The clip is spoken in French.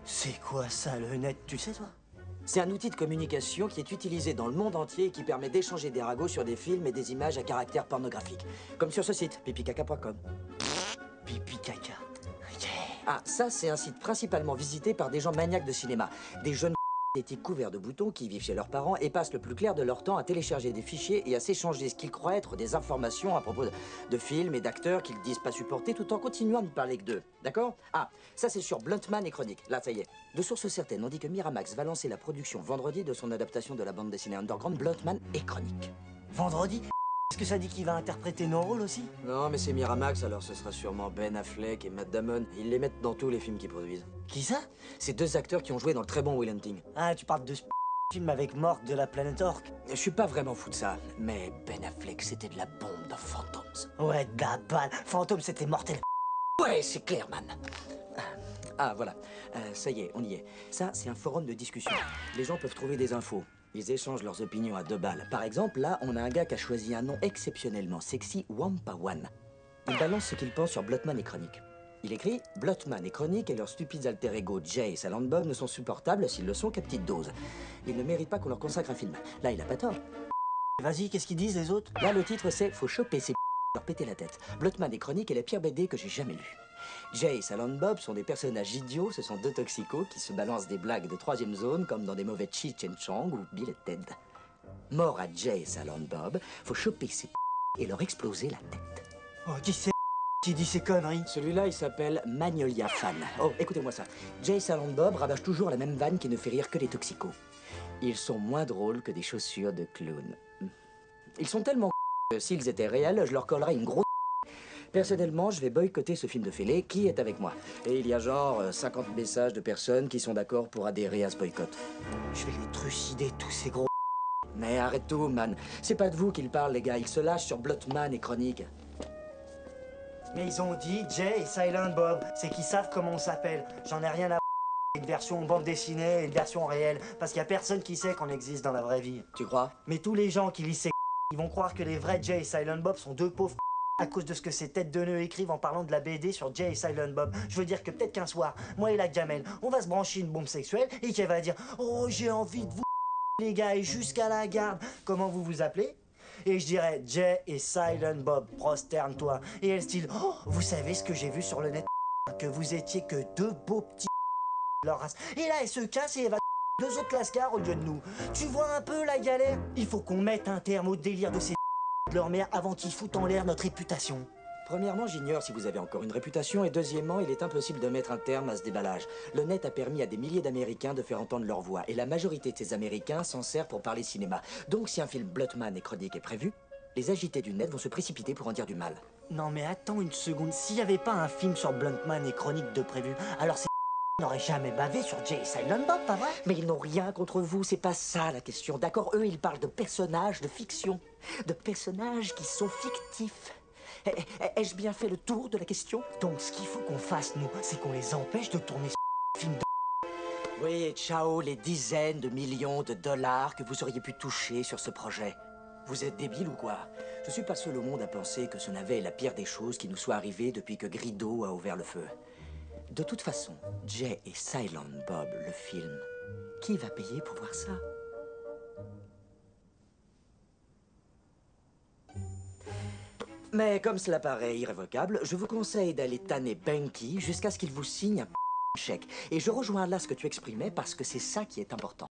C'est quoi ça, le net, tu sais, toi? C'est un outil de communication qui est utilisé dans le monde entier et qui permet d'échanger des ragots sur des films et des images à caractère pornographique. Comme sur ce site, pipicaca.com. Pipi caca. Yeah. Ah, ça, c'est un site principalement visité par des gens maniaques de cinéma. Des jeunes éthiques couverts de boutons qui vivent chez leurs parents et passent le plus clair de leur temps à télécharger des fichiers et à s'échanger ce qu'ils croient être des informations à propos de films et d'acteurs qu'ils disent pas supporter tout en continuant de ne parler que d'eux. D'accord? Ah, ça c'est sur Bluntman et Chronique. Là, ça y est. De sources certaines, on dit que Miramax va lancer la production vendredi de son adaptation de la bande dessinée underground Bluntman et Chronique. Vendredi? Est-ce que ça dit qu'il va interpréter nos rôles aussi? Non, mais c'est Miramax, alors ce sera sûrement Ben Affleck et Matt Damon. Ils les mettent dans tous les films qu'ils produisent. Qui ça? C'est deux acteurs qui ont joué dans le très bon Will Hunting. Ah, tu parles de ce film avec Mork de la planète Orc? Je suis pas vraiment fou de ça, mais Ben Affleck, c'était de la bombe dans Phantoms. Ouais, de la balle. Fantôme, c'était mortel. Ouais, c'est clair, man. Ah, voilà. Ça y est, on y est. Ça, c'est un forum de discussion. Les gens peuvent trouver des infos. Ils échangent leurs opinions à 2 balles. Par exemple, là, on a un gars qui a choisi un nom exceptionnellement sexy, Wampa One. Il balance ce qu'il pense sur Bluntman et Chronique. Il écrit « Bluntman et Chronique et leurs stupides alter ego Jay et Silent Bob ne sont supportables s'ils le sont qu'à petite dose. Ils ne méritent pas qu'on leur consacre un film. » Là, il a pas tort. Vas-y, qu'est-ce qu'ils disent, les autres? Là, le titre, c'est « Faut choper ces leur péter la tête ». Bluntman et Chronique est la pire BD que j'ai jamais lue. Jay et Silent Bob sont des personnages idiots, ce sont 2 toxicos qui se balancent des blagues de 3e zone comme dans des mauvais Cheech and Chong ou Bill et Ted. Mort à Jay et Silent Bob, faut choper ces et leur exploser la tête. Oh, qui c'est qui dit ces conneries? Celui-là, il s'appelle Magnolia Fan. Oh, écoutez-moi ça. Jay et Silent Bob ravagent toujours la même vanne qui ne fait rire que les toxicos. Ils sont moins drôles que des chaussures de clown. Ils sont tellement que s'ils étaient réels, je leur collerais une grosse. Personnellement, je vais boycotter ce film de fêlé. Qui est avec moi? Et il y a genre 50 messages de personnes qui sont d'accord pour adhérer à ce boycott. Je vais les trucider, tous ces gros. Mais arrête tout, man. C'est pas de vous qu'ils parlent, les gars. Ils se lâchent sur Bluntman et Chronique. Mais ils ont dit Jay et Silent Bob. C'est qu'ils savent comment on s'appelle. J'en ai rien à une version bande dessinée et une version réelle. Parce qu'il y a personne qui sait qu'on existe dans la vraie vie. Tu crois? Mais tous les gens qui lisent ces ils vont croire que les vrais Jay et Silent Bob sont 2 pauvres à cause de ce que ces têtes de nœuds écrivent en parlant de la BD sur Jay et Silent Bob. Je veux dire que peut-être qu'un soir, moi et la gamelle, on va se brancher une bombe sexuelle et qu'elle va dire « Oh, j'ai envie de vous les gars, et jusqu'à la garde. Comment vous vous appelez ?» Et je dirais « Jay et Silent Bob, prosterne-toi. » Et elle style « Oh, vous savez ce que j'ai vu sur le net? Que vous étiez que 2 beaux petits de leur race. » Et là, elle se casse et elle va 2 autres lascars au lieu de nous. Tu vois un peu la galère? Il faut qu'on mette un terme au délire de ces de leur mère avant qu'ils foutent en l'air notre réputation. Premièrement, j'ignore si vous avez encore une réputation, et deuxièmement, il est impossible de mettre un terme à ce déballage. Le net a permis à des milliers d'Américains de faire entendre leur voix, et la majorité de ces Américains s'en sert pour parler cinéma. Donc si un film Bluntman et Chronique est prévu, les agités du net vont se précipiter pour en dire du mal. Non mais attends une seconde, s'il n'y avait pas un film sur Bluntman et Chronique de prévu, alors ces n'auraient jamais bavé sur Jay et Silent Bob, pas vrai? Mais ils n'ont rien contre vous, c'est pas ça la question. D'accord, eux, ils parlent de personnages de fiction. De personnages qui sont fictifs. Ai-je bien fait le tour de la question? Donc ce qu'il faut qu'on fasse, nous, c'est qu'on les empêche de tourner ce film de... Oui, et ciao les dizaines de millions de dollars que vous auriez pu toucher sur ce projet. Vous êtes débile ou quoi? Je suis pas seul au monde à penser que ce navet est la pire des choses qui nous soit arrivée depuis que Grido a ouvert le feu. De toute façon, Jay et Silent Bob, le film, qui va payer pour voir ça? Mais comme cela paraît irrévocable, je vous conseille d'aller tanner Benki jusqu'à ce qu'il vous signe un chèque. Et je rejoins là ce que tu exprimais parce que c'est ça qui est important.